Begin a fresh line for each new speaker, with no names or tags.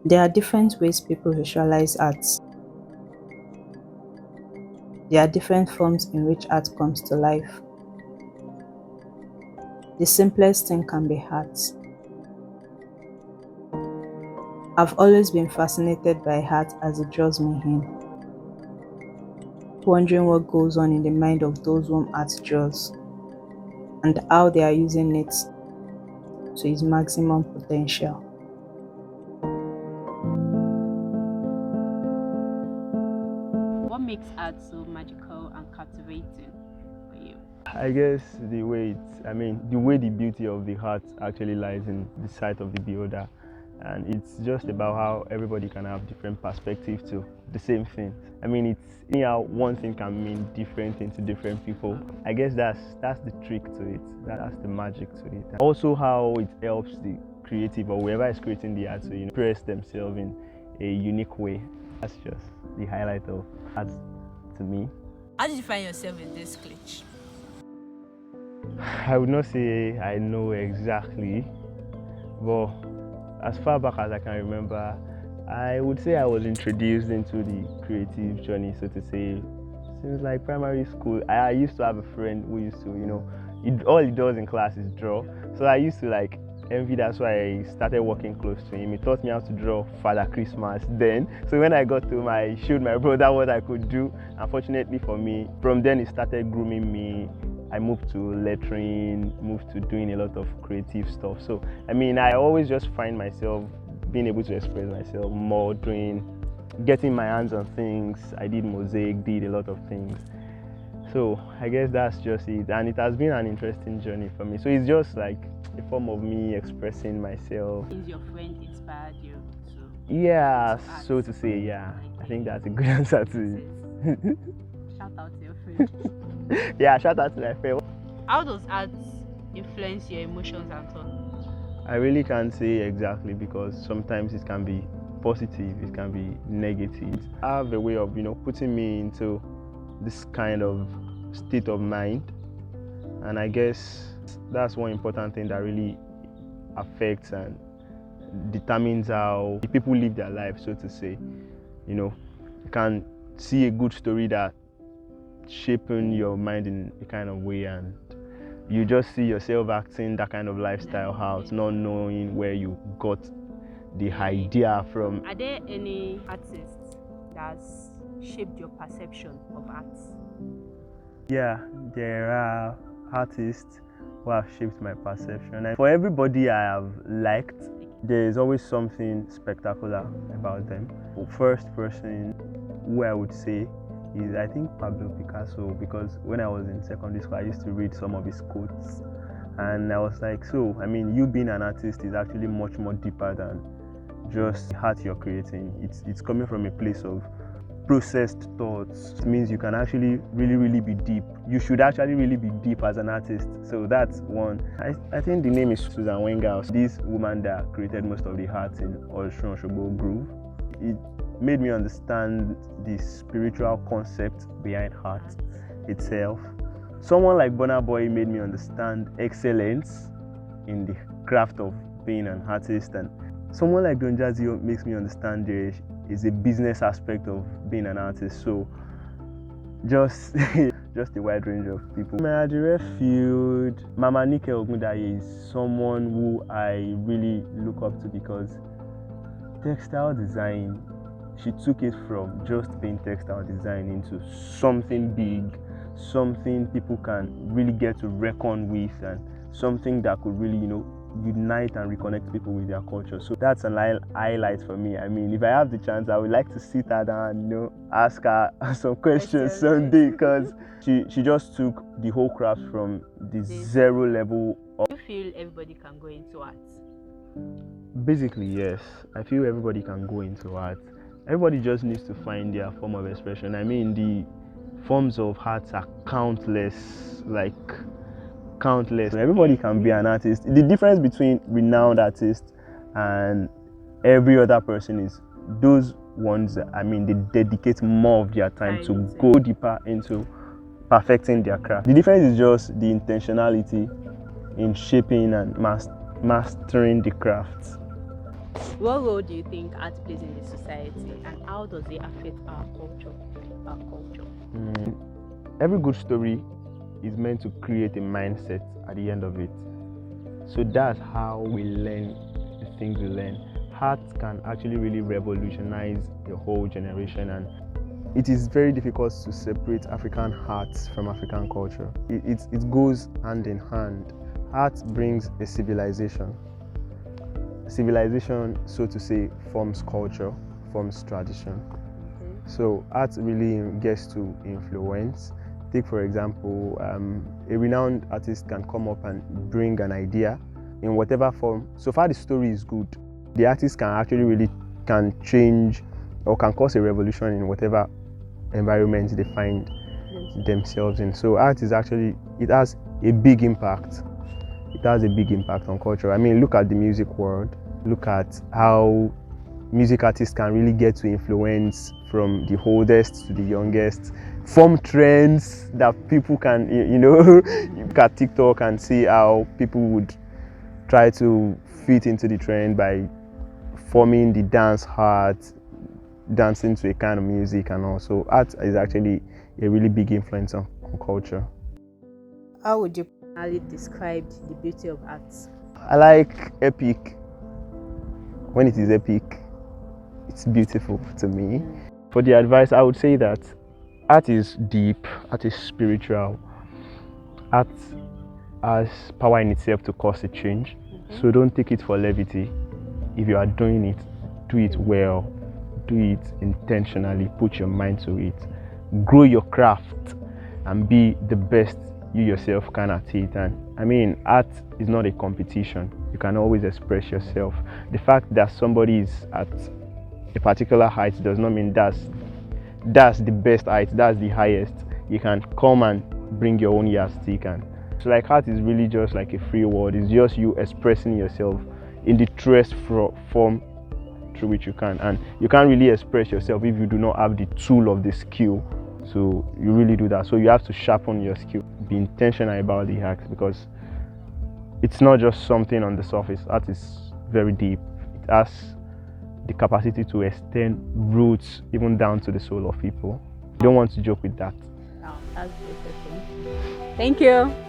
There are different ways people visualize art. There are different forms in which art comes to life. The simplest thing can be art. I've always been fascinated by art as it draws me in, wondering what goes on in the mind of those whom art draws and how they are using it to its maximum potential.
What makes art so magical and captivating for you?
I guess the way the beauty of the art actually lies in the sight of the beholder, and it's just about how everybody can have different perspective to the same thing. It's how one thing can mean different things to different people. I guess that's the trick to it. That's the magic to it. Also, how it helps the creative or whoever is creating the art to express themselves in a unique way. That's just the highlight of art to me.
How did you find yourself in this glitch?
I would not say I know exactly, but as far back as I can remember, I would say I was introduced into the creative journey, so to say, since like primary school. I used to have a friend who used to, all he does in class is draw. So I used to like envy. That's why I started working close to him. He taught me how to draw Father Christmas then. So when I got home, I showed my brother what I could do. Unfortunately for me, from then he started grooming me. I moved to lettering, moved to doing a lot of creative stuff. So I always just find myself being able to express myself more, getting my hands on things. I did mosaic, did a lot of things. So I guess that's just it, and it has been an interesting journey for me. So it's just like a form of me expressing myself.
Is your friend inspired you to?
Yeah, so to say, yeah. I think that's a good answer to it.
Shout out to your friend.
Yeah, shout out to my friend.
How does art influence your emotions and thoughts?
I really can't say exactly, because sometimes it can be positive, it can be negative. I have a way of putting me into this kind of state of mind, and I guess that's one important thing that really affects and determines how the people live their life, so to say. You can see a good story that shaping your mind in a kind of way, and you just see yourself acting that kind of lifestyle out, not knowing where you got the idea from.
Are there any artists that's shaped your perception of art?
Yeah, there are artists who have shaped my perception. And for everybody I have liked, there is always something spectacular about them. The first person who I would say is, I think, Pablo Picasso, because when I was in secondary school, I used to read some of his quotes, and I was like, so, you being an artist is actually much more deeper than just the art you're creating. It's coming from a place of processed thoughts. It means you can actually really be deep. You should actually really be deep as an artist. So that's one. I think the name is Susan Wenger, this woman that created most of the art in Osun Osogbo Groove. It made me understand the spiritual concept behind art itself. Someone like Burna Boy made me understand excellence in the craft of being an artist, and someone like Don Jazzy makes me understand there is a business aspect of being an artist. So just a wide range of people. My Adire field, Mama Nike Ogundaye is someone who I really look up to, because textile design, she took it from just being textile design into something big, something people can really get to reckon with, and something that could really, unite and reconnect people with their culture. So that's an highlight for me. If I have the chance, I would like to sit her down and ask her some questions someday, because she just took the whole craft from the zero level up.
Do you feel everybody can go into art?
Basically, yes. I feel everybody can go into art. Everybody just needs to find their form of expression. The forms of art are countless, countless. Everybody can be an artist. The difference between renowned artists and every other person is those ones, they dedicate more of their time to go deeper into perfecting their craft. The difference is just the intentionality in shaping and mastering the craft.
What role do you think art plays in the society, and how does it affect our culture? Our culture.
Every good story is meant to create a mindset at the end of it. So that's how we learn the things we learn. Art can actually really revolutionize the whole generation, and it is very difficult to separate African art from African culture. It goes hand in hand. Art brings a civilization. Civilization, so to say, forms culture, forms tradition. So art really gets to influence. Take for example, a renowned artist can come up and bring an idea in whatever form. So far the story is good, the artist can actually really change or can cause a revolution in whatever environment they find themselves in. So art is actually, it has a big impact. It has a big impact on culture. I mean, look at the music world. Look at how music artists can really get to influence from the oldest to the youngest, form trends that people can, look at TikTok and see how people would try to fit into the trend by forming the dance art, dancing to a kind of music, and also art is actually a really big influence on culture.
How would you
personally describe the beauty of art?
I like epic. When it is epic, it's beautiful to me. For the advice, I would say that art is deep, art is spiritual, art has power in itself to cause a change. So don't take it for levity. If you are doing it, do it well, do it intentionally, put your mind to it, grow your craft and be the best you yourself can at it. And I mean, art is not a competition. You can always express yourself. The fact that somebody is at a particular height does not mean that's the best height, that's the highest. You can come and bring your own yardstick. And so like art is really just like a free word. It's just you expressing yourself in the truest form through which you can. And you can't really express yourself if you do not have the tool of the skill. So you really do that. So you have to sharpen your skill. Be intentional about the act, because it's not just something on the surface. Art is very deep. It has the capacity to extend roots even down to the soul of people. You don't want to joke with that.
Wow, that's beautiful. Thank you.